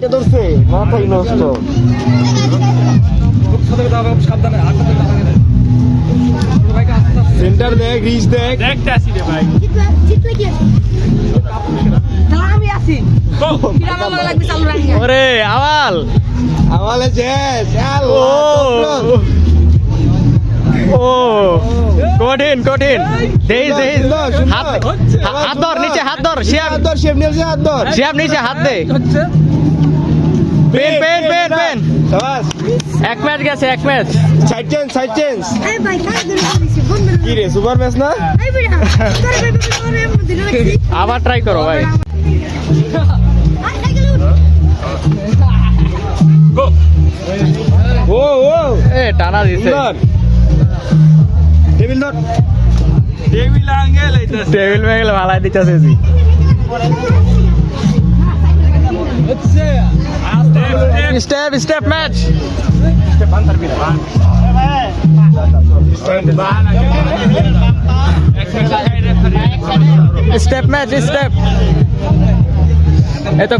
ধরছে মাথায় নষ্ট। সেন্টার দেখ, রিচ দেখ। দেখতে আসি রে ভাই। ওরে আওয়াল আমালে শেষ। ও ও কঠিন কঠিন দেই দেই হাত হাত ধর নিচে হাত ধর শিয়াব হাত ধর, শেপ নিয়েছে, হাত ধর। শিয়াব নিচে হাত দে পেন পেন পেন পেন শাবাশ। এক ম্যাচ গেছে এক match side change, side change. কি রে, সুপার ম্যাচ না? আবার ট্রাই করো ভাই ও ও এ টানা দিছে সুন্দর। টেবিল ধর। টেবিল আঙ্গেল এইতাছে। টেবিল মেগেল ভালাই দিতেছে জি step step match step match step এ তো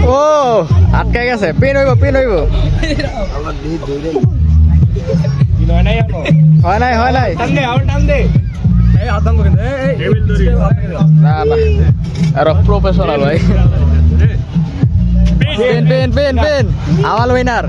ও আটকে গেছে পিন হইব হয় নাই হয় নাই টান দে, আবার টান দে। টেবিল ধরি। না না আর প্রফেশনাল ভাই পেন পেন পেন পেন আওয়াল উইনার